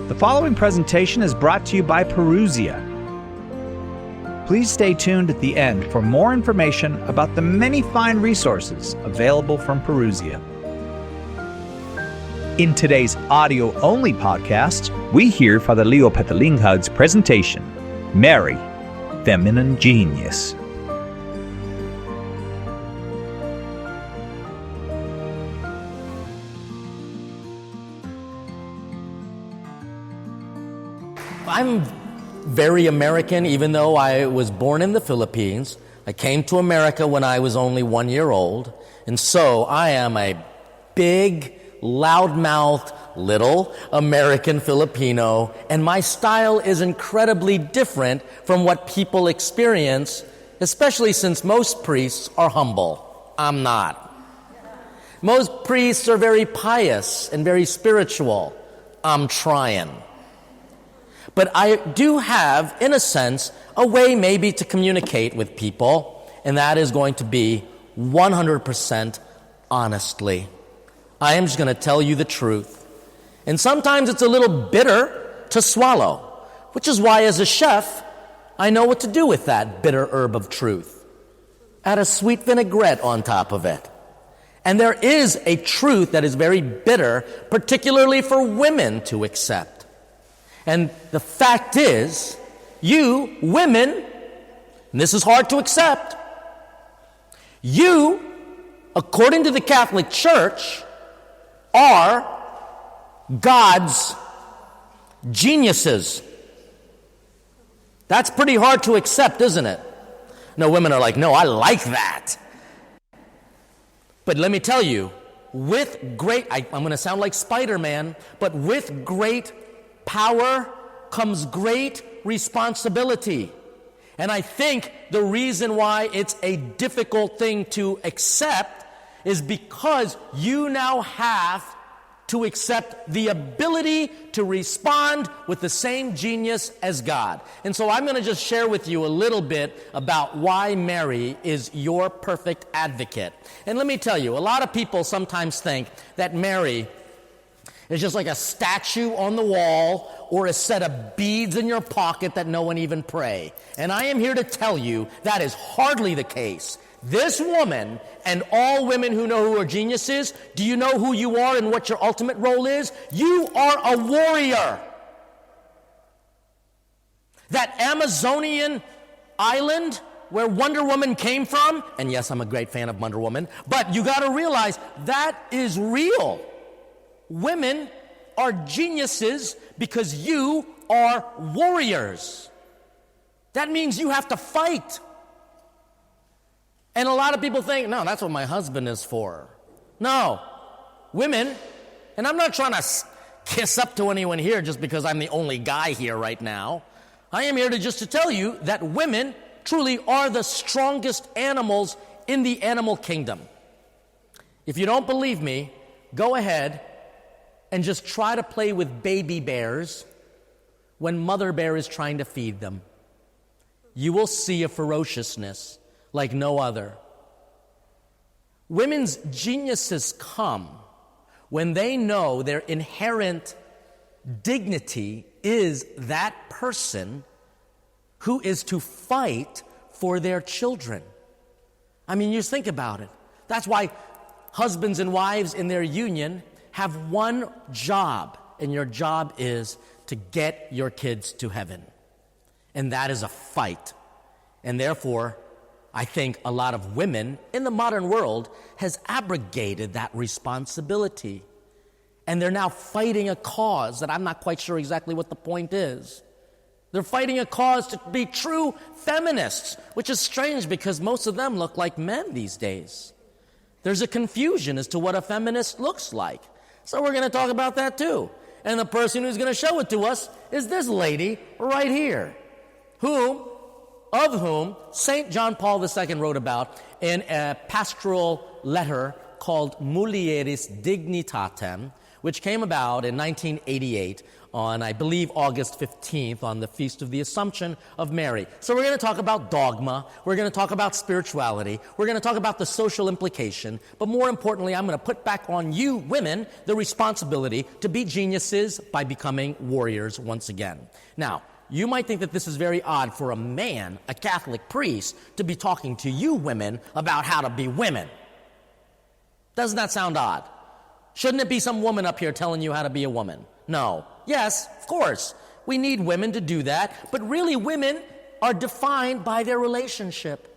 The following presentation is brought to you by Parousia. Please stay tuned at the end for more information about the many fine resources available from Parousia. In today's audio-only podcast, we hear Father Leo Patalinghug's presentation, Mary, Feminine Genius. I'm very American, even though I was born in the Philippines. I came to America when I was only 1 year old, and so I am a big, loudmouthed, little American Filipino, and my style is incredibly different from what people experience, especially since most priests are humble. I'm not. Most priests are very pious and very spiritual. I'm trying. But I do have, in a sense, a way maybe to communicate with people, and that is going to be 100% honestly. I am just going to tell you the truth. And sometimes it's a little bitter to swallow, which is why as a chef, I know what to do with that bitter herb of truth. Add a sweet vinaigrette on top of it. And there is a truth that is very bitter, particularly for women to accept. And the fact is, you, women, and this is hard to accept, you, according to the Catholic Church, are God's geniuses. That's pretty hard to accept, isn't it? No, women are like, no, I like that. But let me tell you, with great, I'm going to sound like Spider-Man, but with great power comes great responsibility. And I think the reason why it's a difficult thing to accept is because you now have to accept the ability to respond with the same genius as God. And so I'm going to just share with you a little bit about why Mary is your perfect advocate. And let me tell you, a lot of people sometimes think that Mary is just like a statue on the wall or a set of beads in your pocket that no one even pray. And I am here to tell you that is hardly the case. This woman and all women who know who are geniuses, do you know who you are and what your ultimate role is? You are a warrior. That Amazonian island where Wonder Woman came from, and yes, I'm a great fan of Wonder Woman, but you got to realize that is real. Women are geniuses because you are warriors. That means you have to fight. And a lot of people think, no, that's what my husband is for. No. Women, and I'm not trying to kiss up to anyone here just because I'm the only guy here right now. I am here to tell you that women truly are the strongest animals in the animal kingdom. If you don't believe me, go ahead and just try to play with baby bears when Mother Bear is trying to feed them. You will see a ferociousness like no other. Women's geniuses come when they know their inherent dignity is that person who is to fight for their children. I mean, you just think about it. That's why husbands and wives in their union have one job, and your job is to get your kids to heaven. And that is a fight. And therefore, I think a lot of women in the modern world has abrogated that responsibility. And they're now fighting a cause that I'm not quite sure exactly what the point is. They're fighting a cause to be true feminists, which is strange because most of them look like men these days. There's a confusion as to what a feminist looks like. So we're going to talk about that too. And the person who's going to show it to us is this lady right here, of whom St. John Paul II wrote about in a pastoral letter called Mulieris Dignitatem, which came about in 1988 on, I believe, August 15th on the Feast of the Assumption of Mary. So we're going to talk about dogma, we're going to talk about spirituality, we're going to talk about the social implication, but more importantly, I'm going to put back on you women the responsibility to be geniuses by becoming warriors once again. Now, you might think that this is very odd for a man, a Catholic priest, to be talking to you women about how to be women. Doesn't that sound odd? Shouldn't it be some woman up here telling you how to be a woman? No. Yes, of course. We need women to do that, but really women are defined by their relationship.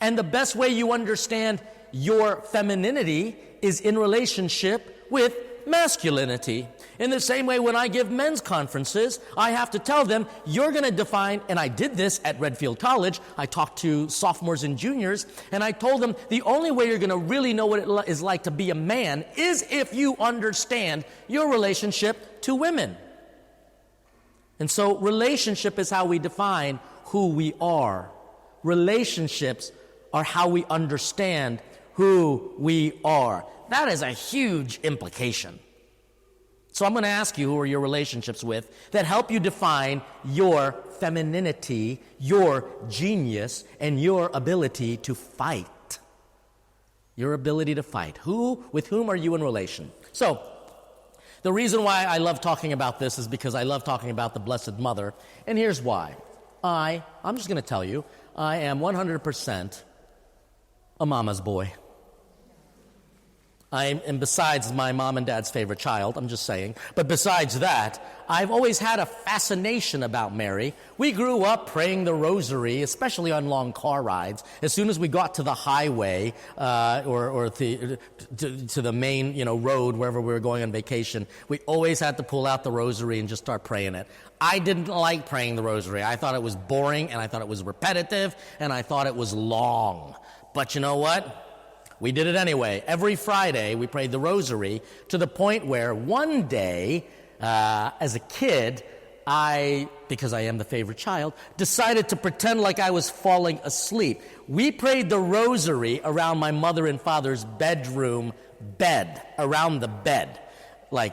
And the best way you understand your femininity is in relationship with masculinity. In the same way, when I give men's conferences, I have to tell them, you're going to define, and I did this at Redfield College. I talked to sophomores and juniors, and I told them the only way you're going to really know what it is like to be a man is if you understand your relationship to women. And so relationship is how we define who we are. Relationships are how we understand who we are. That is a huge implication. So I'm going to ask you, who are your relationships with that help you define your femininity, your genius, and your ability to fight? Your ability to fight. With whom are you in relation? So, the reason why I love talking about this is because I love talking about the Blessed Mother, and here's why. I'm just going to tell you, I am 100% a mama's boy. And besides my mom and dad's favorite child, I'm just saying, but besides that, I've always had a fascination about Mary. We grew up praying the rosary, especially on long car rides. As soon as we got to the highway, or to the main, road, wherever we were going on vacation, we always had to pull out the rosary and just start praying it. I didn't like praying the rosary. I thought it was boring, and I thought it was repetitive, and I thought it was long. But you know what? We did it anyway. Every Friday, we prayed the rosary to the point where one day, as a kid, because I am the favorite child, decided to pretend like I was falling asleep. We prayed the rosary around my mother and father's bedroom bed, around the bed.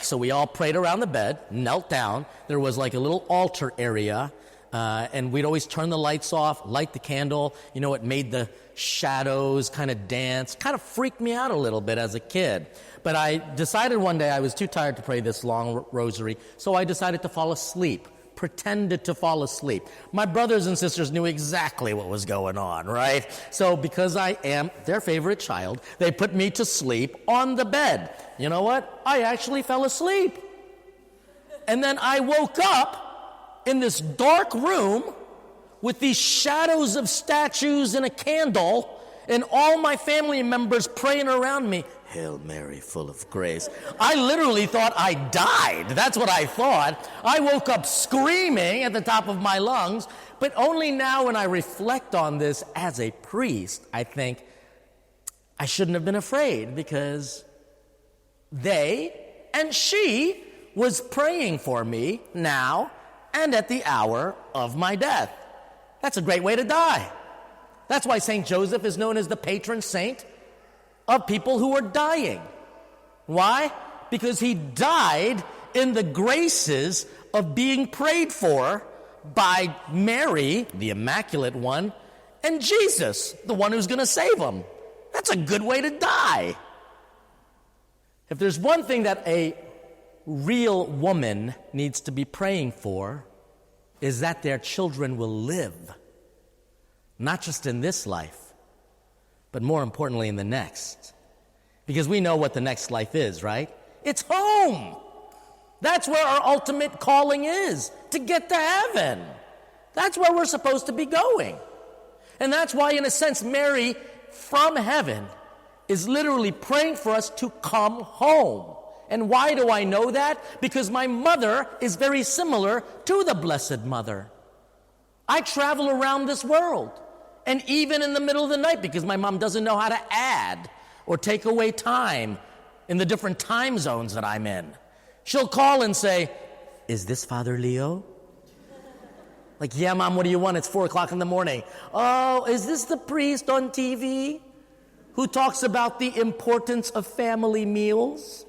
So we all prayed around the bed, knelt down. There was like a little altar area. And we'd always turn the lights off, light the candle. It made the shadows kind of dance. Kind of freaked me out a little bit as a kid. But I decided one day I was too tired to pray this long rosary, so I decided to fall asleep. Pretended to fall asleep. My brothers and sisters knew exactly what was going on, right? So because I am their favorite child, they put me to sleep on the bed. You know what? I actually fell asleep. And then I woke up in this dark room with these shadows of statues and a candle and all my family members praying around me. Hail Mary, full of grace. I literally thought I died. That's what I thought. I woke up screaming at the top of my lungs, but only now when I reflect on this as a priest, I think I shouldn't have been afraid because they and she was praying for me now and at the hour of my death. That's a great way to die. That's why St. Joseph is known as the patron saint of people who are dying. Why? Because he died in the graces of being prayed for by Mary, the Immaculate One, and Jesus, the one who's going to save him. That's a good way to die. If there's one thing that a real woman needs to be praying for, is that their children will live, not just in this life, but more importantly in the next. Because we know what the next life is, right? It's home. That's where our ultimate calling is, to get to heaven. That's where we're supposed to be going. And that's why, in a sense, Mary from heaven is literally praying for us to come home. And why do I know that? Because my mother is very similar to the Blessed Mother. I travel around this world, and even in the middle of the night, because my mom doesn't know how to add or take away time in the different time zones that I'm in, she'll call and say, "Is this Father Leo?" Like, "Yeah, Mom, what do you want? It's 4 o'clock in the morning." "Oh, is this the priest on TV who talks about the importance of family meals?"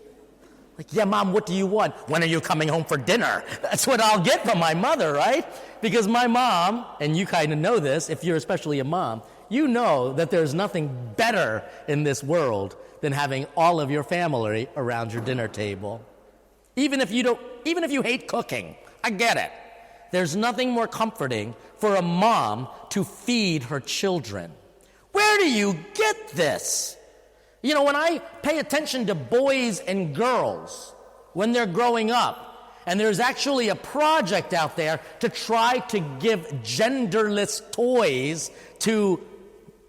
Like, yeah, Mom, what do you want? When are you coming home for dinner? That's what I'll get from my mother, right? Because my mom, and you kind of know this, if you're especially a mom, you know that there's nothing better in this world than having all of your family around your dinner table. Even if you hate cooking, I get it. There's nothing more comforting for a mom to feed her children. Where do you get this? You know, when I pay attention to boys and girls when they're growing up, and there's actually a project out there to try to give genderless toys to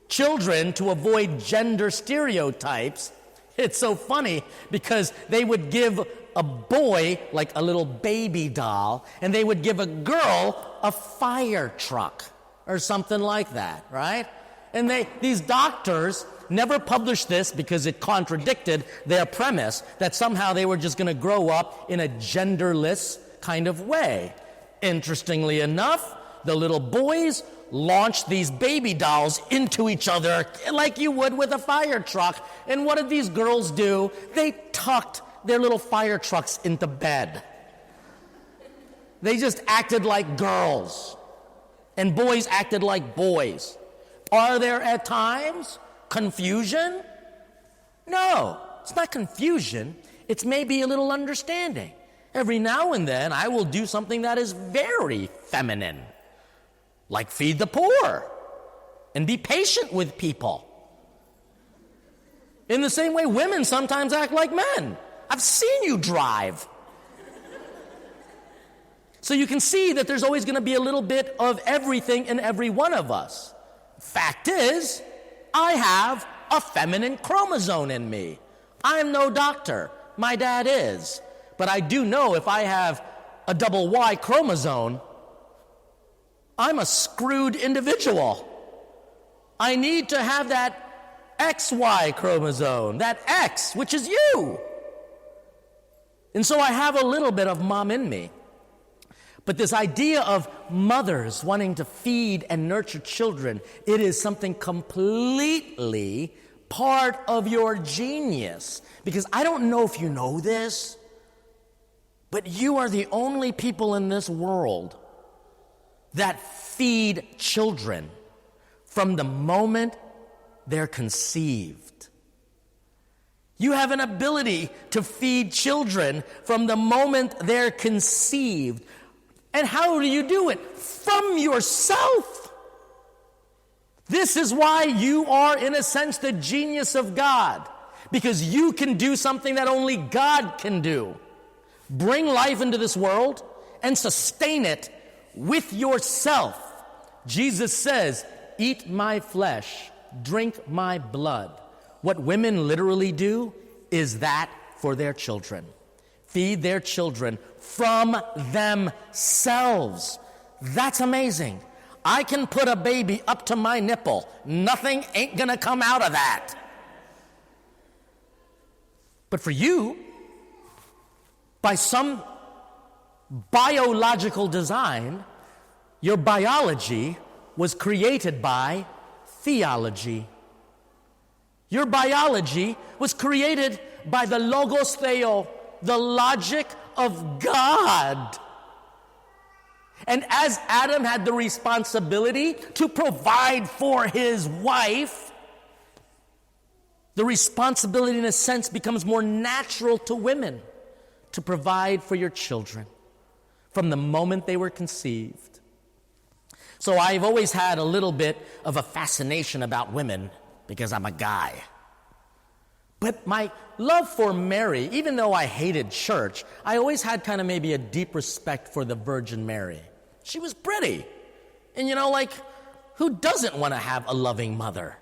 children to avoid gender stereotypes, it's so funny because they would give a boy like a little baby doll, and they would give a girl a fire truck or something like that, right? And these doctors never published this because it contradicted their premise that somehow they were just going to grow up in a genderless kind of way. Interestingly enough, the little boys launched these baby dolls into each other like you would with a fire truck. And what did these girls do? They tucked their little fire trucks into bed. They just acted like girls, and boys acted like boys. Are there at times confusion? No, it's not confusion. It's maybe a little understanding. Every now and then, I will do something that is very feminine, like feed the poor and be patient with people. In the same way, women sometimes act like men. I've seen you drive. So you can see that there's always going to be a little bit of everything in every one of us. Fact is, I have a feminine chromosome in me. I'm no doctor. My dad is. But I do know if I have a double Y chromosome, I'm a screwed individual. I need to have that XY chromosome, that X, which is you. And so I have a little bit of mom in me. But this idea of mothers wanting to feed and nurture children, it is something completely part of your genius. Because I don't know if you know this, but you are the only people in this world that feed children from the moment they're conceived. You have an ability to feed children from the moment they're conceived. And how do you do it? From yourself. This is why you are, in a sense, the genius of God. Because you can do something that only God can do. Bring life into this world and sustain it with yourself. Jesus says, "Eat my flesh, drink my blood." What women literally do is that for their children. Feed their children from themselves. That's amazing. I can put a baby up to my nipple. Nothing ain't gonna come out of that. But for you, by some biological design, your biology was created by theology. Your biology was created by the logos theo, the logic of God. And as Adam had the responsibility to provide for his wife, the responsibility in a sense becomes more natural to women to provide for your children from the moment they were conceived. So I've always had a little bit of a fascination about women because I'm a guy. But my love for Mary, even though I hated church, I always had kind of maybe a deep respect for the Virgin Mary. She was pretty. And who doesn't want to have a loving mother?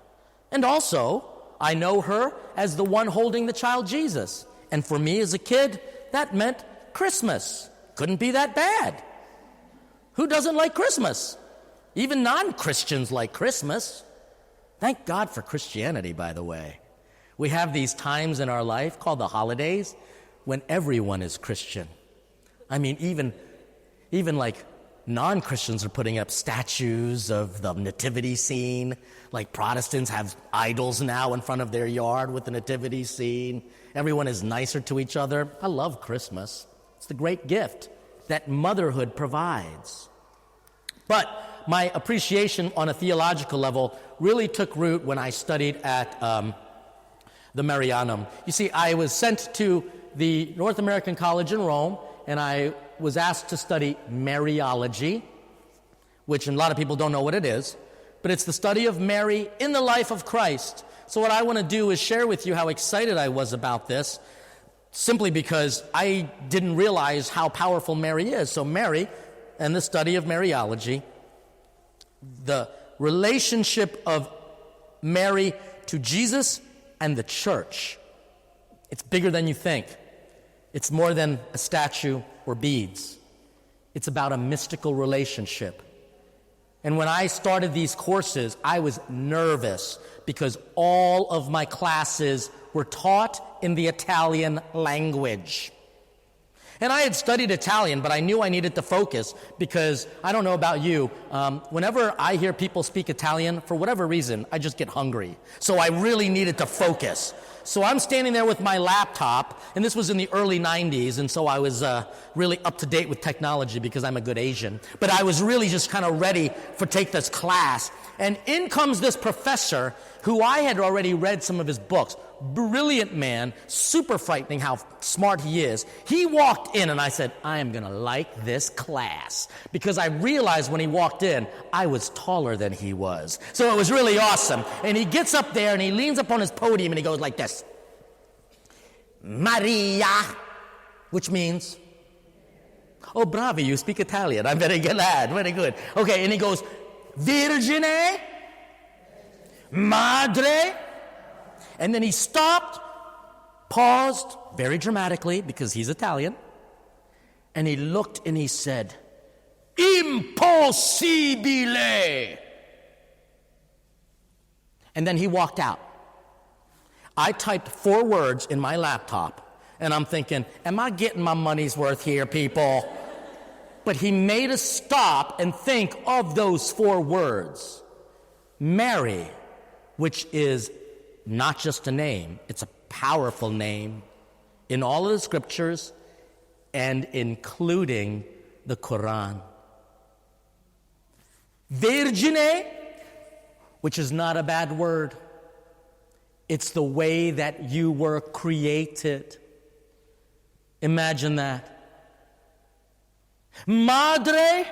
And also, I know her as the one holding the child Jesus. And for me as a kid, that meant Christmas. Couldn't be that bad. Who doesn't like Christmas? Even non-Christians like Christmas. Thank God for Christianity, by the way. We have these times in our life called the holidays when everyone is Christian. I mean, even like non-Christians are putting up statues of the nativity scene. Like Protestants have idols now in front of their yard with the nativity scene. Everyone is nicer to each other. I love Christmas. It's the great gift that motherhood provides. But my appreciation on a theological level really took root when I studied at the Marianum. You see, I was sent to the North American College in Rome, and I was asked to study Mariology, which a lot of people don't know what it is, but it's the study of Mary in the life of Christ. So what I want to do is share with you how excited I was about this, simply because I didn't realize how powerful Mary is. So Mary and the study of Mariology, the relationship of Mary to Jesus and the church. It's bigger than you think. It's more than a statue or beads. It's about a mystical relationship. And when I started these courses, I was nervous because all of my classes were taught in the Italian language. And I had studied Italian, but I knew I needed to focus because, I don't know about you, whenever I hear people speak Italian, for whatever reason, I just get hungry. So I really needed to focus. So I'm standing there with my laptop, and this was in the early 90s, and so I was really up to date with technology because I'm a good Asian. But I was really just kind of ready for take this class. And in comes this professor who I had already read some of his books. Brilliant man, super frightening how smart he is. He walked in and I said, I am going to like this class. Because I realized when he walked in, I was taller than he was. So it was really awesome. And he gets up there and he leans up on his podium and he goes like this. Maria, which means, oh, bravi, you speak Italian. I'm very glad, very good. Okay, and he goes, Virgine, Madre. And then he stopped, paused very dramatically because he's Italian, and he looked and he said, Impossibile. And then he walked out. I typed 4 words in my laptop, and I'm thinking, am I getting my money's worth here, people? But he made us stop and think of those 4 words. Mary, which is not just a name, it's a powerful name in all of the scriptures and including the Quran. Virgine, which is not a bad word. It's the way that you were created. Imagine that. Madre,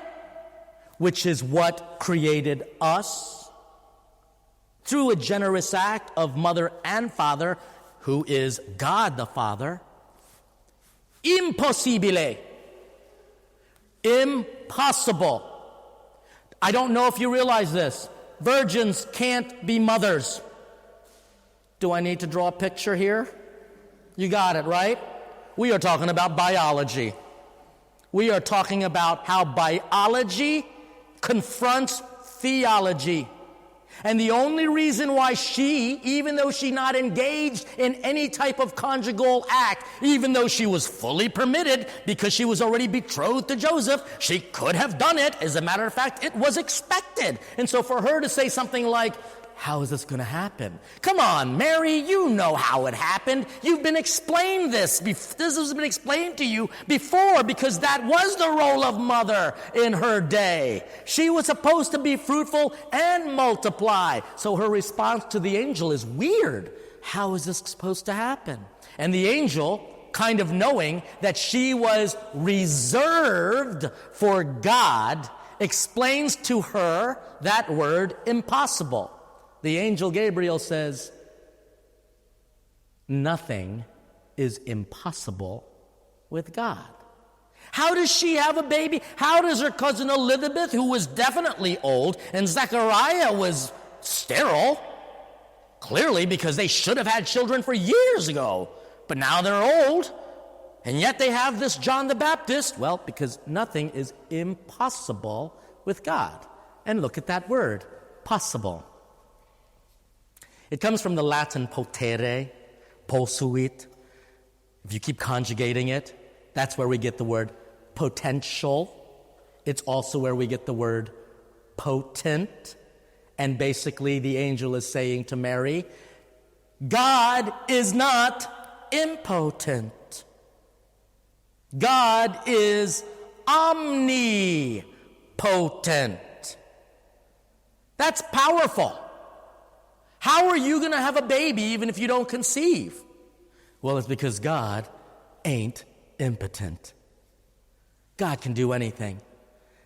which is what created us. Through a generous act of mother and father, who is God the Father. Impossibile. Impossible. I don't know if you realize this. Virgins can't be mothers. Do I need to draw a picture here? You got it, right? We are talking about biology. We are talking about how biology confronts theology. And the only reason why she, even though she's not engaged in any type of conjugal act, even though she was fully permitted because she was already betrothed to Joseph, she could have done it. As a matter of fact, it was expected. And so for her to say something like, how is this going to happen? Come on, Mary, you know how it happened. You've been explained this. This has been explained to you before because that was the role of mother in her day. She was supposed to be fruitful and multiply. So her response to the angel is weird. How is this supposed to happen? And the angel, kind of knowing that she was reserved for God, explains to her that word impossible. The angel Gabriel says, nothing is impossible with God. How does she have a baby? How does her cousin Elizabeth, who was definitely old, and Zechariah was sterile, clearly because they should have had children for years ago, but now they're old, and yet they have this John the Baptist? Well, because nothing is impossible with God. And look at that word, possible. It comes from the Latin potere, posuit. If you keep conjugating it, that's where we get the word potential. It's also where we get the word potent. And basically the angel is saying to Mary, God is not impotent. God is omnipotent. That's powerful. How are you going to have a baby even if you don't conceive? Well, it's because God ain't impotent. God can do anything.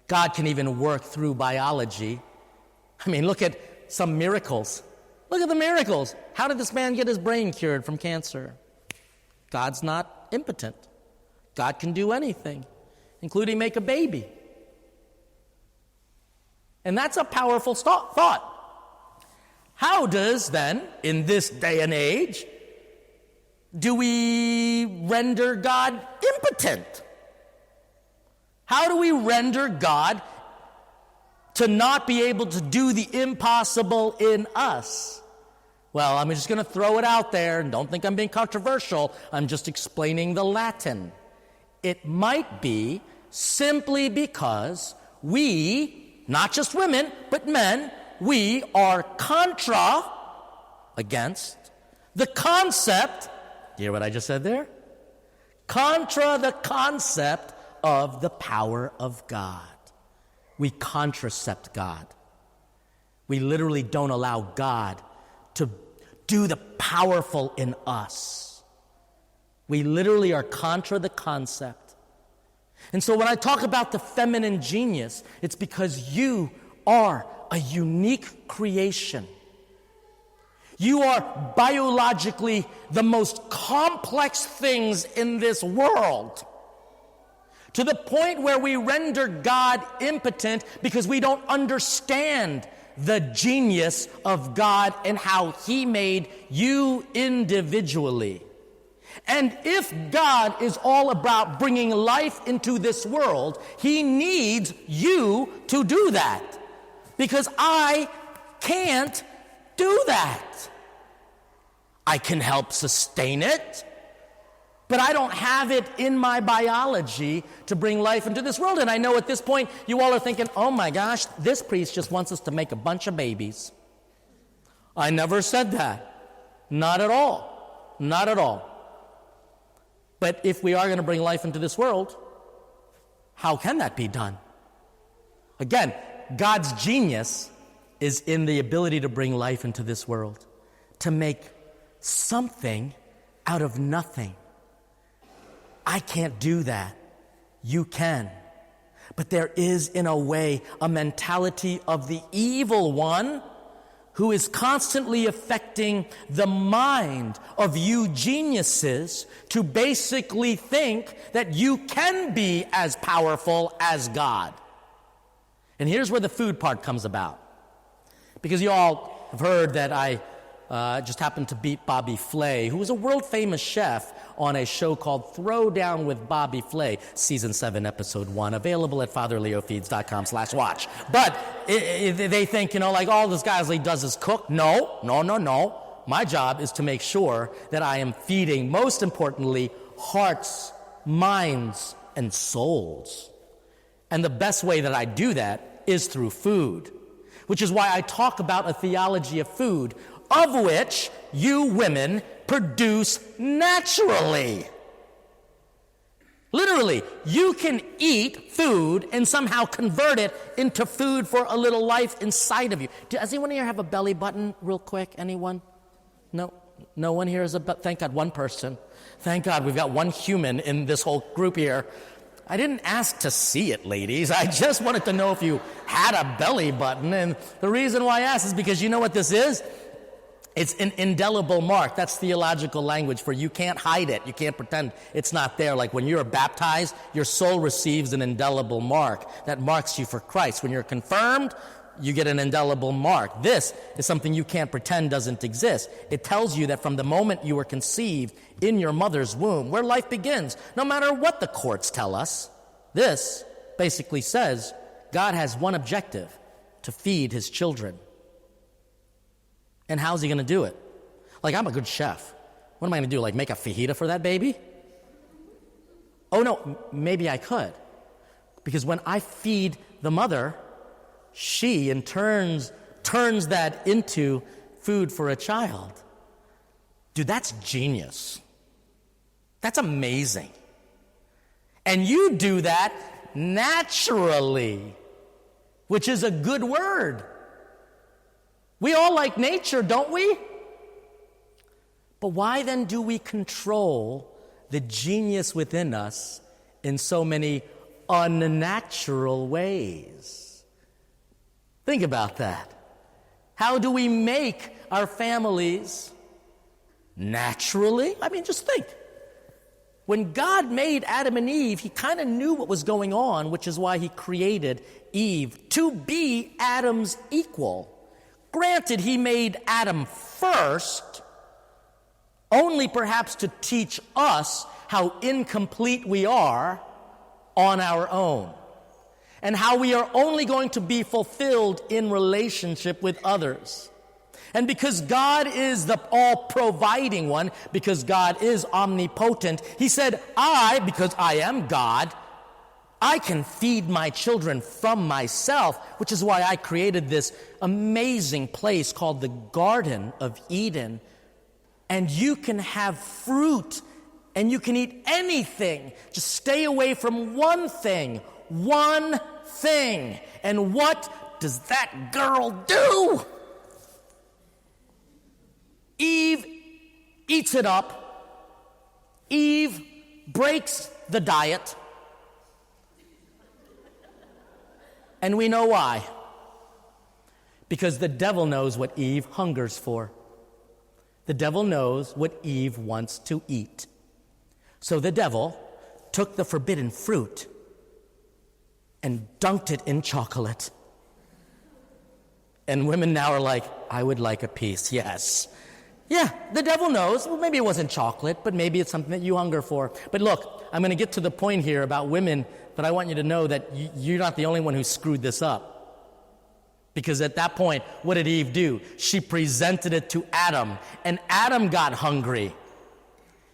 God can even work through biology. I mean, look at some miracles. Look at the miracles. How did this man get his brain cured from cancer? God's not impotent. God can do anything, including make a baby. And that's a powerful thought. How does then, in this day and age, do we render God impotent? How do we render God to not be able to do the impossible in us? Well, I'm just going to throw it out there, and don't think I'm being controversial. I'm just explaining the Latin. It might be simply because we, not just women, but men, we are against the concept. You hear what I just said there? Contra the concept of the power of God. We contracept God. We literally don't allow God to do the powerful in us. We literally are contra the concept. And so when I talk about the feminine genius, it's because you are a unique creation. You are biologically the most complex things in this world. To the point where we render God impotent because we don't understand the genius of God and how He made you individually. And if God is all about bringing life into this world, He needs you to do that. Because I can't do that. I can help sustain it, but I don't have it in my biology to bring life into this world. And I know at this point, you all are thinking, oh my gosh, this priest just wants us to make a bunch of babies. I never said that. Not at all. Not at all. But if we are going to bring life into this world, how can that be done? Again, God's genius is in the ability to bring life into this world, to make something out of nothing. I can't do that. You can. But there is, in a way, a mentality of the evil one who is constantly affecting the mind of you geniuses to basically think that you can be as powerful as God. And here's where the food part comes about. Because you all have heard that I just happened to beat Bobby Flay, who was a world-famous chef on a show called Throwdown with Bobby Flay, Season 7, Episode 1, available at fatherleofeeds.com/watch. But they think, like all this guy does is cook. No. My job is to make sure that I am feeding, most importantly, hearts, minds, and souls. And the best way that I do that is through food, which is why I talk about a theology of food, of which you women produce naturally. Literally, you can eat food and somehow convert it into food for a little life inside of you. Does anyone here have a belly button real quick? Anyone? No? No one here has a thank God, one person. Thank God we've got one human in this whole group here. I didn't ask to see it, ladies. I just wanted to know if you had a belly button. And the reason why I asked is because you know what this is? It's an indelible mark. That's theological language for you can't hide it. You can't pretend it's not there. Like when you're baptized, your soul receives an indelible mark that marks you for Christ. When you're confirmed, you get an indelible mark. This is something you can't pretend doesn't exist. It tells you that from the moment you were conceived in your mother's womb, where life begins, no matter what the courts tell us, this basically says God has one objective: to feed His children. And how's He going to do it? Like, I'm a good chef. What am I going to do, make a fajita for that baby? Oh, no, maybe I could. Because when I feed the mother, she in turns that into food for a child. Dude, that's genius. That's amazing. And you do that naturally, which is a good word. We all like nature, don't we? But why then do we control the genius within us in so many unnatural ways? Think about that. How do we make our families naturally? I mean, just think. When God made Adam and Eve, he kind of knew what was going on, which is why he created Eve to be Adam's equal. Granted, he made Adam first, only perhaps to teach us how incomplete we are on our own, and how we are only going to be fulfilled in relationship with others. And because God is the all-providing one, because God is omnipotent, he said, because I am God, I can feed my children from myself, which is why I created this amazing place called the Garden of Eden. And you can have fruit, and you can eat anything. Just stay away from one thing. And what does that girl do? Eve eats it up. Eve breaks the diet. And we know why. Because the devil knows what Eve hungers for. The devil knows what Eve wants to eat. So the devil took the forbidden fruit and dunked it in chocolate. And women now are like, I would like a piece, yes. Yeah, the devil knows. Well, maybe it wasn't chocolate, but maybe it's something that you hunger for. But look, I'm going to get to the point here about women, but I want you to know that you're not the only one who screwed this up. Because at that point, what did Eve do? She presented it to Adam, and Adam got hungry.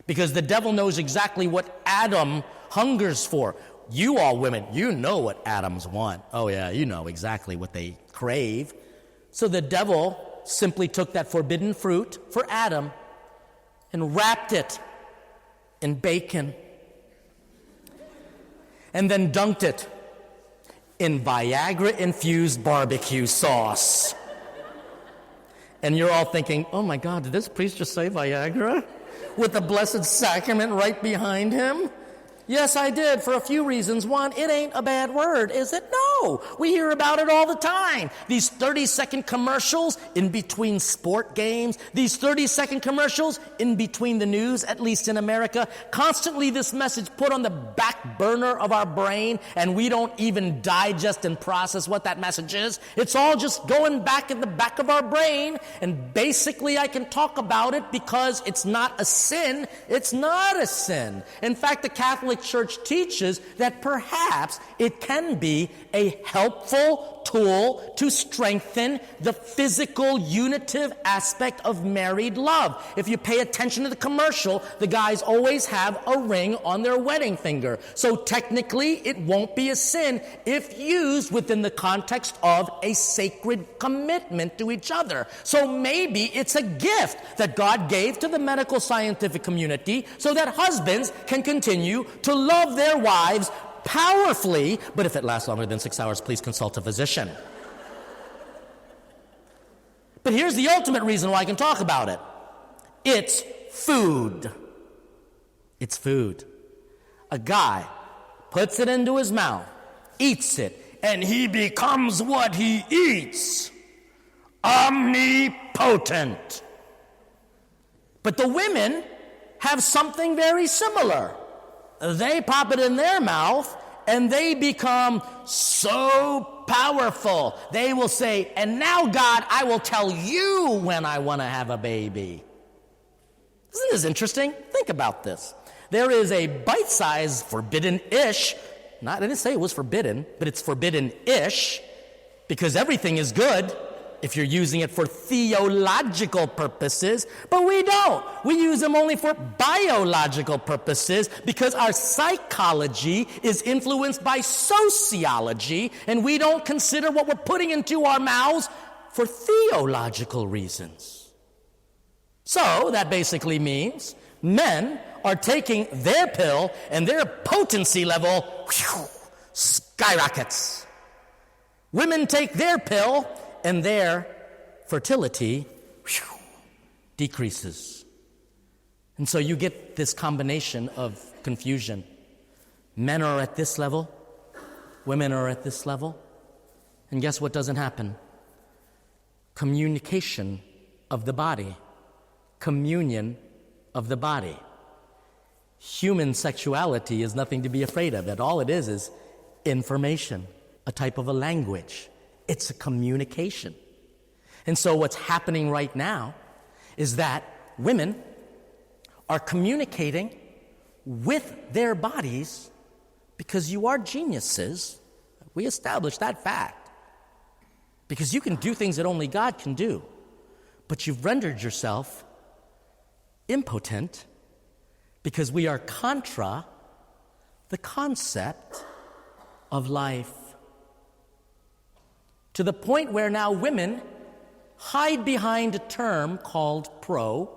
Because the devil knows exactly what Adam hungers for. You all women, you know what Adams want. Oh yeah, you know exactly what they crave. So the devil simply took that forbidden fruit for Adam and wrapped it in bacon and then dunked it in Viagra-infused barbecue sauce. And you're all thinking, oh my God, did this priest just say Viagra? With the Blessed Sacrament right behind him? Yes, I did, for a few reasons. One, it ain't a bad word, is it? No, we hear about it all the time. These 30-second commercials in between sport games, these 30-second commercials in between the news, at least in America, constantly this message put on the back burner of our brain, and we don't even digest and process what that message is. It's all just going back in the back of our brain, and basically I can talk about it because it's not a sin. It's not a sin. In fact, the Catholic Church teaches that perhaps it can be a helpful tool to strengthen the physical unitive aspect of married love. If you pay attention to the commercial, the guys always have a ring on their wedding finger. So technically, it won't be a sin if used within the context of a sacred commitment to each other. So maybe it's a gift that God gave to the medical scientific community so that husbands can continue to love their wives powerfully, but if it lasts longer than 6 hours, please consult a physician. But here's the ultimate reason why I can talk about it. It's food. It's food. A guy puts it into his mouth, eats it, and he becomes what he eats. Omnipotent. But the women have something very similar. They pop it in their mouth, and they become so powerful. They will say, and now, God, I will tell you when I want to have a baby. Isn't this interesting? Think about this. There is a bite-sized forbidden-ish, I didn't say it was forbidden, but it's forbidden-ish, because everything is good if you're using it for theological purposes, but we don't. We use them only for biological purposes because our psychology is influenced by sociology, and we don't consider what we're putting into our mouths for theological reasons. So that basically means men are taking their pill and their potency level skyrockets. Women take their pill and their fertility decreases. And so you get this combination of confusion. Men are at this level, women are at this level, and guess what doesn't happen? Communication of the body. Communion of the body. Human sexuality is nothing to be afraid of. That all it is information, a type of a language. It's a communication. And so what's happening right now is that women are communicating with their bodies because you are geniuses. We established that fact. Because you can do things that only God can do. But you've rendered yourself impotent because we are contra the concept of life. To the point where now women hide behind a term called pro-choice.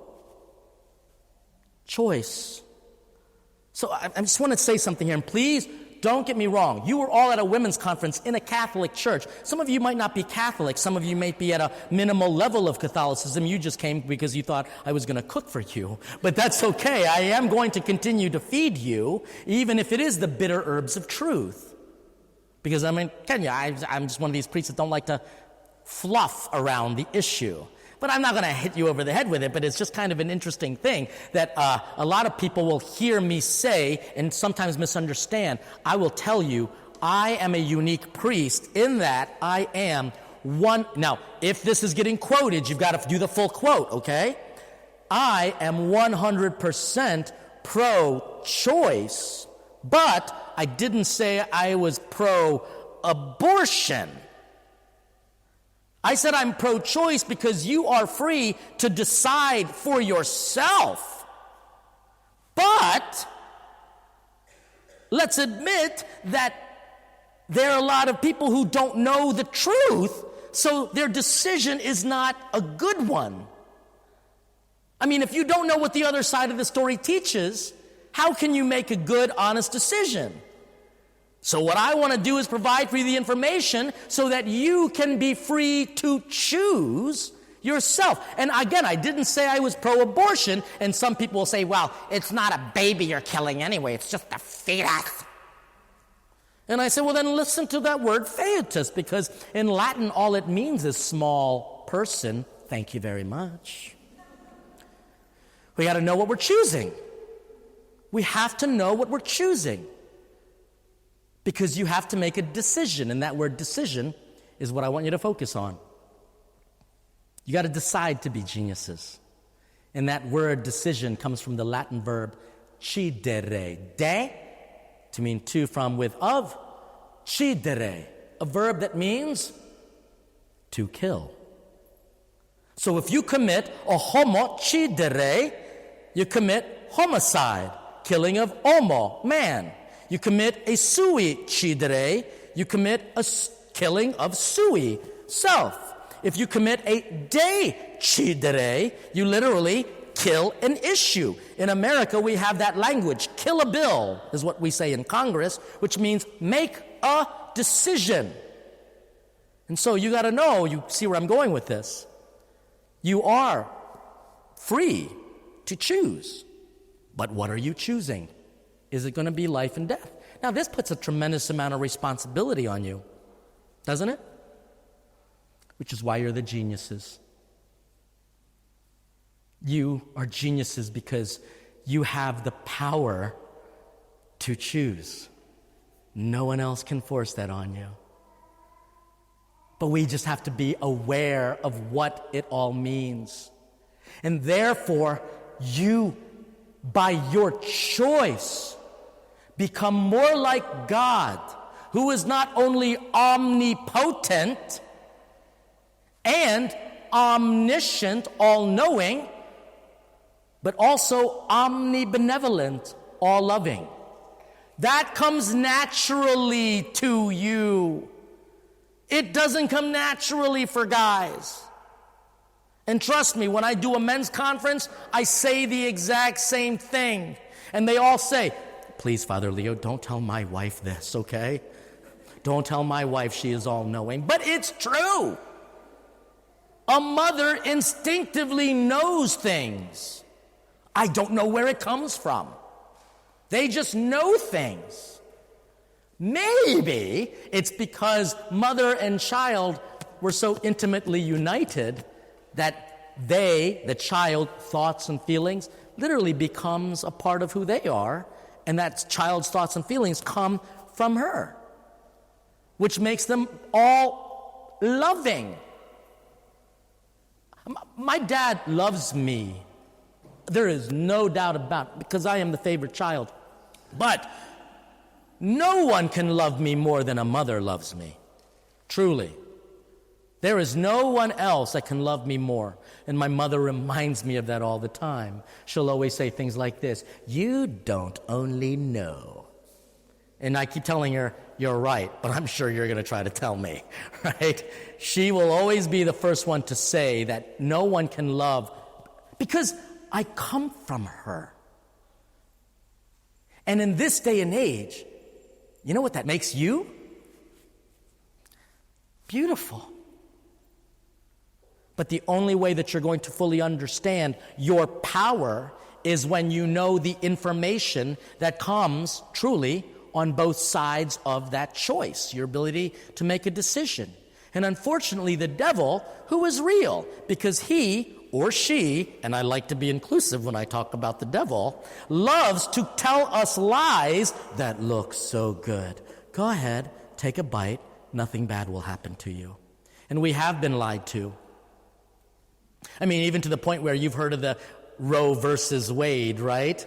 So I just want to say something here, and please don't get me wrong. You were all at a women's conference in a Catholic church. Some of you might not be Catholic. Some of you might be at a minimal level of Catholicism. You just came because you thought I was going to cook for you. But that's okay. I am going to continue to feed you, even if it is the bitter herbs of truth. Because, Kenya, I'm just one of these priests that don't like to fluff around the issue. But I'm not going to hit you over the head with it, but it's just kind of an interesting thing that a lot of people will hear me say and sometimes misunderstand. I will tell you, I am a unique priest in that I am one. Now, if this is getting quoted, you've got to do the full quote, okay? I am 100% pro-choice, but I didn't say I was pro-abortion. I said I'm pro-choice because you are free to decide for yourself. But let's admit that there are a lot of people who don't know the truth, so their decision is not a good one. I mean, if you don't know what the other side of the story teaches, how can you make a good, honest decision? So what I want to do is provide for you the information so that you can be free to choose yourself. And again, I didn't say I was pro-abortion, and some people will say, well, it's not a baby you're killing anyway, it's just a fetus. And I said, well, then listen to that word fetus, because in Latin all it means is small person. Thank you very much. We got to know what we're choosing. We have to know what we're choosing. Because you have to make a decision, and that word decision is what I want you to focus on. You got to decide to be geniuses. And that word decision comes from the Latin verb cidere. De, to mean to, from, with, of. Cidere, a verb that means to kill. So if you commit a homocidere, you commit homicide, killing of homo, man. You commit a suicidere, you commit a killing of sui, self. If you commit a decidere, you literally kill an issue. In America, we have that language. Kill a bill is what we say in Congress, which means make a decision. And so you got to know, you see where I'm going with this. You are free to choose. But what are you choosing? Is it going to be life and death? Now, this puts a tremendous amount of responsibility on you, doesn't it? Which is why you're the geniuses. You are geniuses because you have the power to choose. No one else can force that on you. But we just have to be aware of what it all means. And therefore, you, by your choice, become more like God, who is not only omnipotent and omniscient, all-knowing, but also omnibenevolent, all-loving. That comes naturally to you. It doesn't come naturally for guys. And trust me, when I do a men's conference, I say the exact same thing. And they all say, please, Father Leo, don't tell my wife this, okay? Don't tell my wife she is all-knowing. But it's true. A mother instinctively knows things. I don't know where it comes from. They just know things. Maybe it's because mother and child were so intimately united that the child, thoughts and feelings, literally becomes a part of who they are, and that child's thoughts and feelings come from her, which makes them all loving. My dad loves me. There is no doubt about it, because I am the favorite child. But no one can love me more than a mother loves me. Truly. There is no one else that can love me more. And my mother reminds me of that all the time. She'll always say things like this, you don't only know. And I keep telling her, you're right, but I'm sure you're going to try to tell me, right? She will always be the first one to say that no one can love, because I come from her. And in this day and age, you know what that makes you? Beautiful. But the only way that you're going to fully understand your power is when you know the information that comes truly on both sides of that choice, your ability to make a decision. And unfortunately, the devil, who is real, because he or she, and I like to be inclusive when I talk about the devil, loves to tell us lies that look so good. Go ahead, take a bite, nothing bad will happen to you. And we have been lied to. I mean, even to the point where you've heard of the Roe versus Wade, right?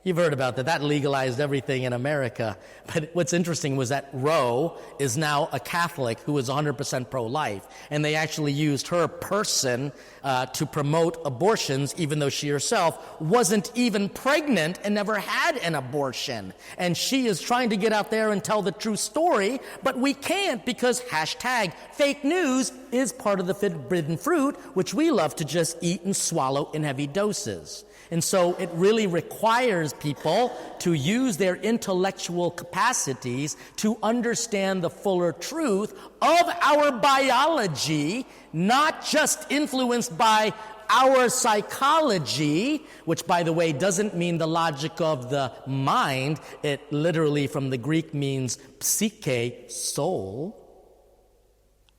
You've heard about that. That legalized everything in America. But what's interesting was that Roe is now a Catholic who is 100% pro-life. And they actually used her person to promote abortions, even though she herself wasn't even pregnant and never had an abortion. And she is trying to get out there and tell the true story, but we can't, because hashtag fake news is part of the forbidden fruit, which we love to just eat and swallow in heavy doses. And so it really requires people to use their intellectual capacities to understand the fuller truth of our biology, not just influenced by our psychology, which, by the way, doesn't mean the logic of the mind. It literally, from the Greek, means psyche, soul.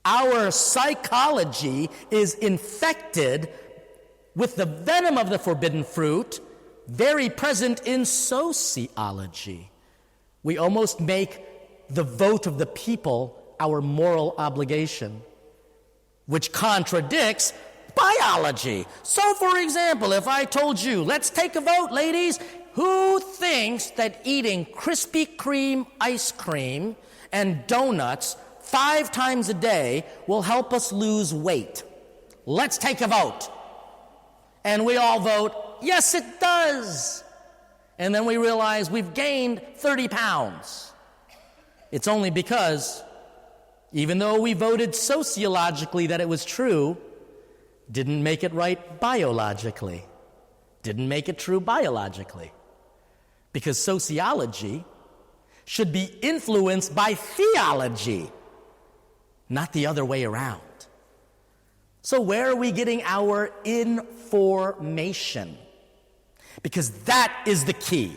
Our psychology is infected with the venom of the forbidden fruit, very present in sociology. We almost make the vote of the people our moral obligation, which contradicts biology. So, for example, if I told you, let's take a vote, ladies, who thinks that eating Krispy Kreme ice cream and donuts 5 times a day will help us lose weight? Let's take a vote. And we all vote, yes, it does. And then we realize we've gained 30 pounds. It's only because, even though we voted sociologically that it was true, didn't make it right biologically. Didn't make it true biologically. Because sociology should be influenced by theology, not the other way around. So where are we getting our information? Because that is the key.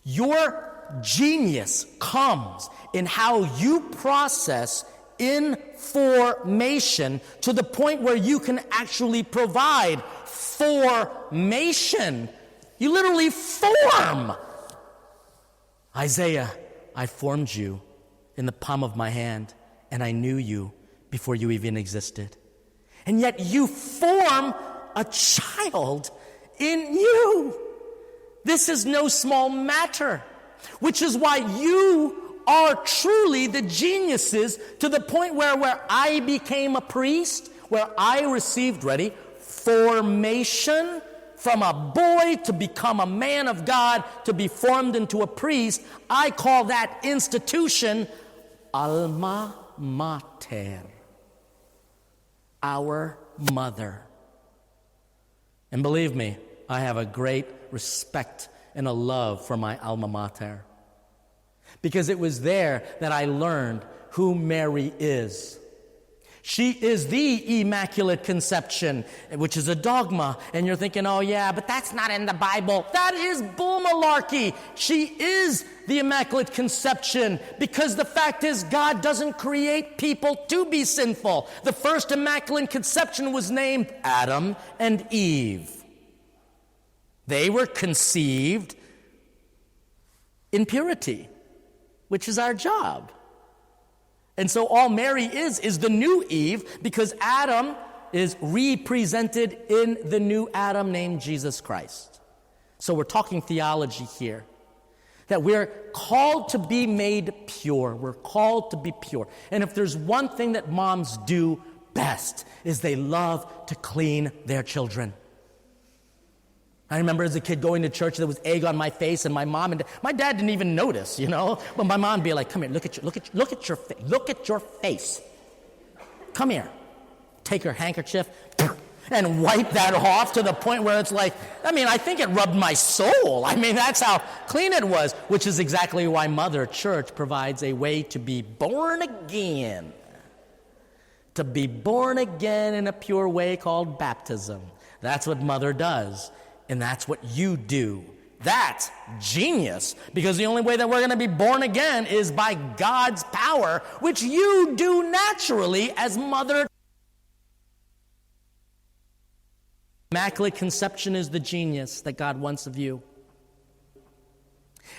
Your genius comes in how you process information to the point where you can actually provide formation. You literally form. Isaiah, I formed you in the palm of my hand, and I knew you before you even existed. And yet you form a child in you. This is no small matter, which is why you are truly the geniuses to the point where I became a priest, where I received, ready, formation from a boy to become a man of God, to be formed into a priest. I call that institution alma mater, our mother. And believe me, I have a great respect and a love for my alma mater, because it was there that I learned who Mary is. She is the Immaculate Conception, which is a dogma. And you're thinking, oh yeah, but that's not in the Bible. That is bull malarkey. She is the Immaculate Conception, because the fact is God doesn't create people to be sinful. The first Immaculate Conception was named Adam and Eve. They were conceived in purity, which is our job. And so all Mary is the new Eve, because Adam is represented in the new Adam named Jesus Christ. So we're talking theology here, that we're called to be made pure. We're called to be pure. And if there's one thing that moms do best, is they love to clean their children. I remember as a kid going to church, there was egg on my face, and my dad didn't even notice, But my mom would be like, "Come here, look at your face. Come here." Take her handkerchief and wipe that off to the point where it's like, I think it rubbed my soul. That's how clean it was, which is exactly why Mother Church provides a way to be born again. To be born again in a pure way called baptism. That's what Mother does. And that's what you do. That's genius, because the only way that we're going to be born again is by God's power, which you do naturally as Mother. Immaculate Conception is the genius that God wants of you.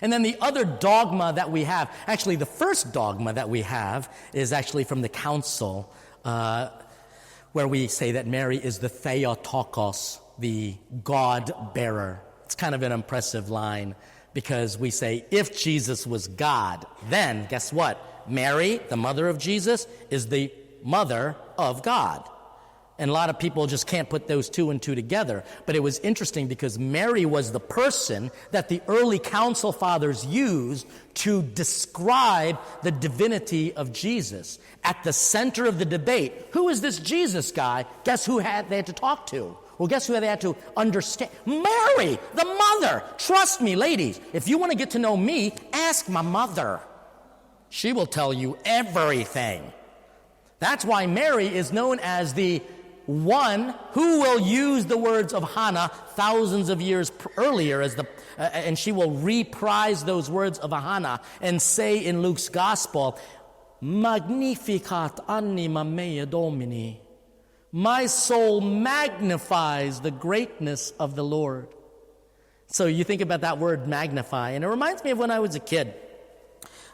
And then the other dogma that we have, actually the first dogma that we have is actually from the council, where we say that Mary is the Theotokos, the God-bearer. It's kind of an impressive line, because we say, if Jesus was God, then guess what? Mary, the mother of Jesus, is the mother of God. And a lot of people just can't put those two and two together. But it was interesting, because Mary was the person that the early council fathers used to describe the divinity of Jesus. At the center of the debate, who is this Jesus guy? Guess who they had to talk to? Well, guess who they had to understand? Mary, the mother. Trust me, ladies, if you want to get to know me, ask my mother. She will tell you everything. That's why Mary is known as the one who will use the words of Hannah thousands of years earlier, and she will reprise those words of Hannah and say in Luke's gospel, Magnificat anima mea Domini. My soul magnifies the greatness of the Lord. So you think about that word magnify, and it reminds me of when I was a kid.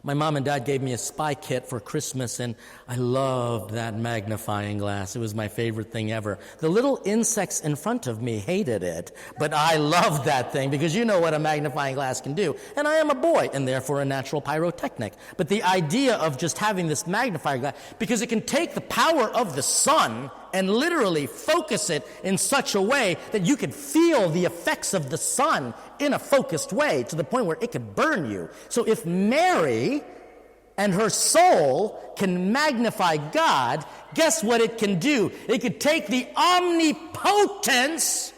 My mom and dad gave me a spy kit for Christmas, and I loved that magnifying glass. It was my favorite thing ever. The little insects in front of me hated it, but I loved that thing, because you know what a magnifying glass can do. And I am a boy, and therefore a natural pyrotechnic. But the idea of just having this magnifying glass, because it can take the power of the sun and literally focus it in such a way that you could feel the effects of the sun in a focused way, to the point where it could burn you. So if Mary and her soul can magnify God, guess what it can do? It could take the omnipotence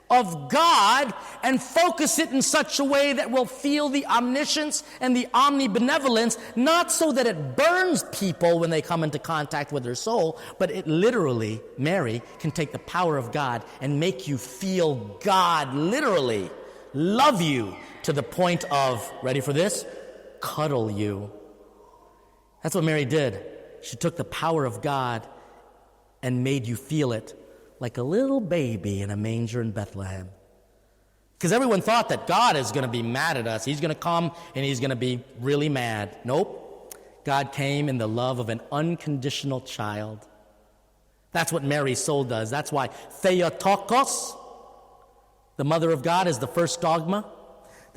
of God and focus it in such a way that will feel the omniscience and the omnibenevolence, not so that it burns people when they come into contact with their soul, but it literally, Mary, can take the power of God and make you feel God, literally love you, to the point of, ready for this? Cuddle you. That's what Mary did. She took the power of God and made you feel it like a little baby in a manger in Bethlehem. Because everyone thought that God is going to be mad at us. He's going to come and he's going to be really mad. Nope. God came in the love of an unconditional child. That's what Mary's soul does. That's why Theotokos, the mother of God, is the first dogma.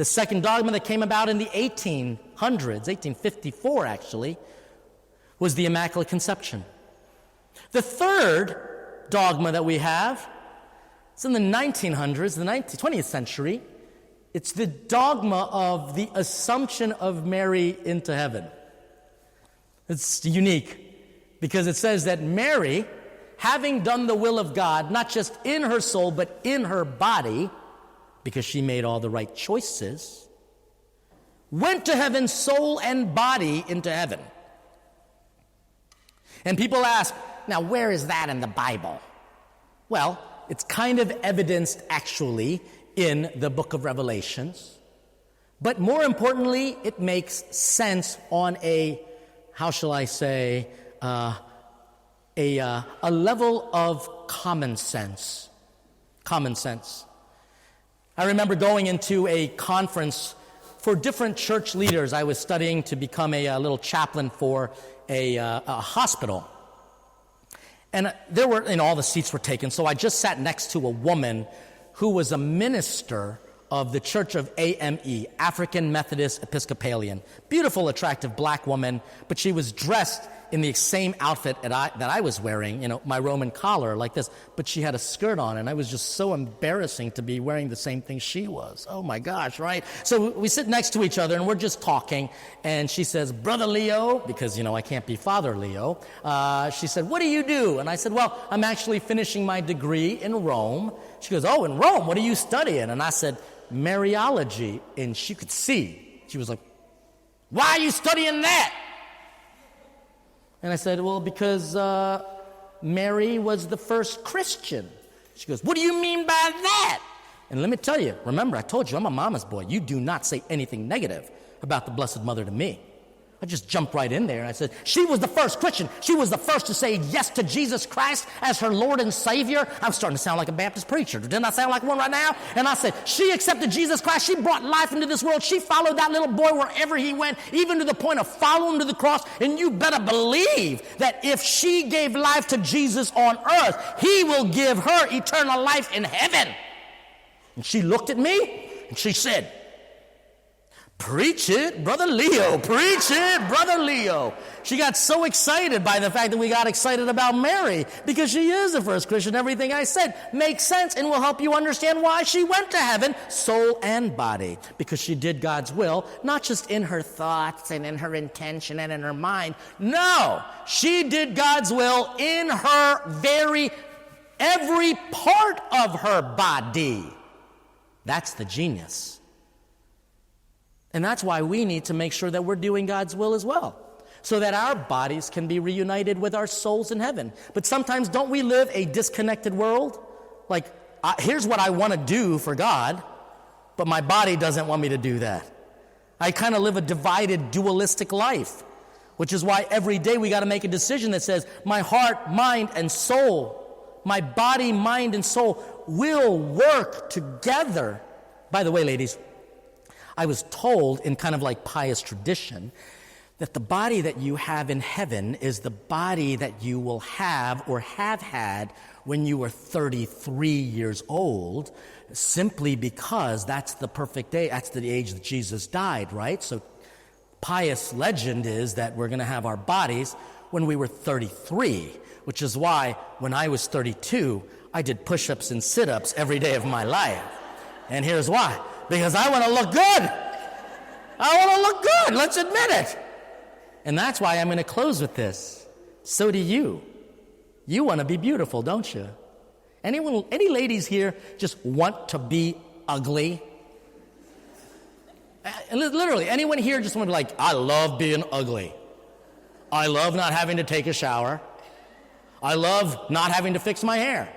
The second dogma that came about in the 1800s, 1854 actually, was the Immaculate Conception. The third dogma that we have is in the 1900s, the 20th century. It's the dogma of the Assumption of Mary into heaven. It's unique because it says that Mary, having done the will of God, not just in her soul, but in her body, because she made all the right choices, went to heaven, soul and body into heaven. And people ask, now where is that in the Bible? Well, it's kind of evidenced actually in the book of Revelations. But more importantly, it makes sense on a, how shall I say, a level of common sense. Common sense. I remember going into a conference for different church leaders. I was studying to become a little chaplain for a hospital. And there were, all the seats were taken, so I just sat next to a woman who was a minister of the Church of AME, African Methodist Episcopalian. Beautiful, attractive black woman, but she was dressed in the same outfit that I was wearing, my Roman collar like this, but she had a skirt on, and I was just so embarrassing to be wearing the same thing she was. Oh my gosh, right? So we sit next to each other, and we're just talking, and she says, Brother Leo, because, I can't be Father Leo. She said, what do you do? And I said, well, I'm actually finishing my degree in Rome. She goes, oh, in Rome, what are you studying? And I said, Mariology, and she could see. She was like, why are you studying that? And I said, well, because Mary was the first Christian. She goes, what do you mean by that? And let me tell you, remember, I told you, I'm a mama's boy. You do not say anything negative about the Blessed Mother to me. I just jumped right in there and I said, she was the first Christian. She was the first to say yes to Jesus Christ as her Lord and Savior. I'm starting to sound like a Baptist preacher. Didn't I sound like one right now? And I said, she accepted Jesus Christ. She brought life into this world. She followed that little boy wherever he went, even to the point of following him to the cross. And you better believe that if she gave life to Jesus on earth, he will give her eternal life in heaven. And she looked at me and she said, preach it, Brother Leo. Preach it, Brother Leo. She got so excited by the fact that we got excited about Mary because she is the first Christian. Everything I said makes sense and will help you understand why she went to heaven, soul and body, because she did God's will, not just in her thoughts and in her intention and in her mind. No, she did God's will in her every part of her body. That's the genius. And that's why we need to make sure that we're doing God's will as well, so that our bodies can be reunited with our souls in heaven. But sometimes don't we live a disconnected world? Like, here's what I want to do for God, but my body doesn't want me to do that. I kind of live a divided, dualistic life, which is why every day we got to make a decision that says, my heart, mind, and soul, my body, mind, and soul will work together. By the way, ladies, I was told in kind of like pious tradition that the body that you have in heaven is the body that you will have or have had when you were 33 years old, simply because that's the perfect age, that's the age that Jesus died, right? So pious legend is that we're going to have our bodies when we were 33, which is why when I was 32, I did push-ups and sit-ups every day of my life. And here's why. Because I want to look good. I want to look good. Let's admit it. And that's why I'm going to close with this. So do you. You want to be beautiful, don't you? Any ladies here just want to be ugly? Literally, anyone here just want to be like, I love being ugly. I love not having to take a shower. I love not having to fix my hair.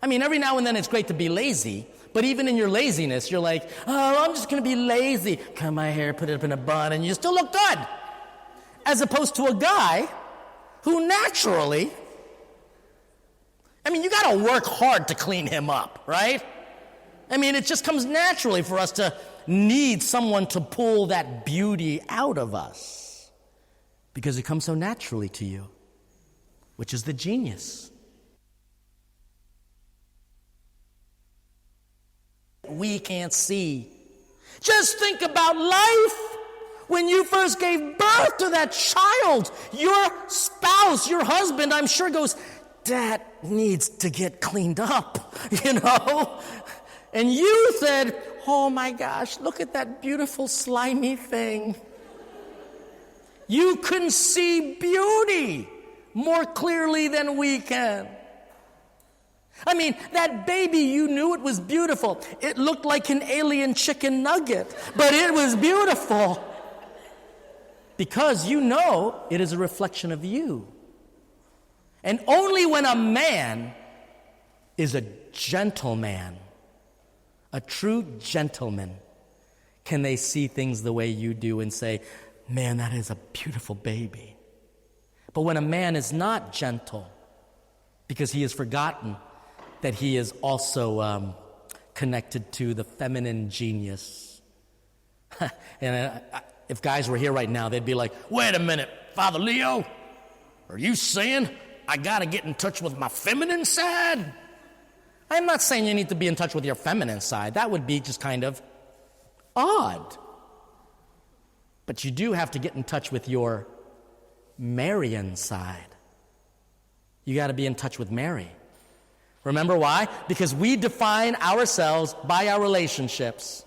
I mean, every now and then it's great to be lazy. But even in your laziness, you're like, oh, I'm just going to be lazy. Cut my hair, put it up in a bun, and you still look good. As opposed to a guy who naturally, you got to work hard to clean him up, right? It just comes naturally for us to need someone to pull that beauty out of us because it comes so naturally to you, which is the genius. We can't see. Just think about life. When you first gave birth to that child, your spouse, your husband, I'm sure goes, that needs to get cleaned up, And you said, oh my gosh, look at that beautiful slimy thing. You can see beauty more clearly than we can. I mean, that baby, you knew it was beautiful. It looked like an alien chicken nugget, but it was beautiful. Because you know it is a reflection of you. And only when a man is a gentleman, a true gentleman, can they see things the way you do and say, man, that is a beautiful baby. But when a man is not gentle, because he has forgotten that he is also connected to the feminine genius. And if guys were here right now, they'd be like, wait a minute, Father Leo, are you saying I got to get in touch with my feminine side? I'm not saying you need to be in touch with your feminine side. That would be just kind of odd. But you do have to get in touch with your Marian side. You got to be in touch with Mary. Remember why? Because we define ourselves by our relationships.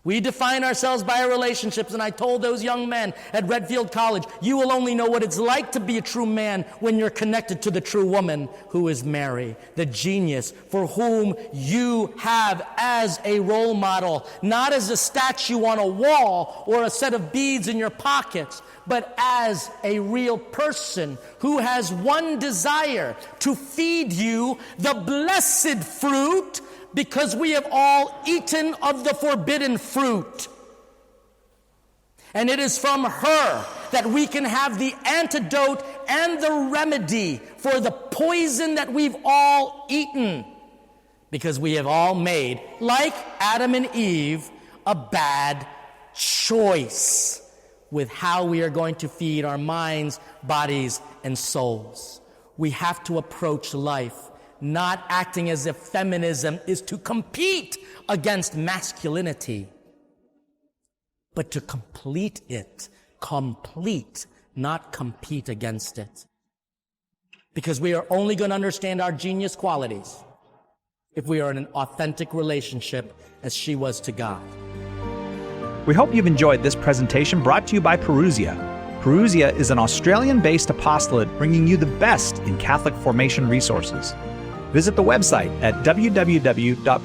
We define ourselves by our relationships, and I told those young men at Redfield College, you will only know what it's like to be a true man when you're connected to the true woman who is Mary, the genius for whom you have as a role model, not as a statue on a wall or a set of beads in your pockets, but as a real person who has one desire, to feed you the blessed fruit, because we have all eaten of the forbidden fruit. And it is from her that we can have the antidote and the remedy for the poison that we've all eaten. Because we have all made, like Adam and Eve, a bad choice with how we are going to feed our minds, bodies, and souls. We have to approach life not acting as if feminism is to compete against masculinity, but to complete it. Complete, not compete against it. Because we are only going to understand our genius qualities if we are in an authentic relationship as she was to God. We hope you've enjoyed this presentation brought to you by Parousia. Parousia is an Australian-based apostolate bringing you the best in Catholic formation resources. Visit the website at www.parousia.org.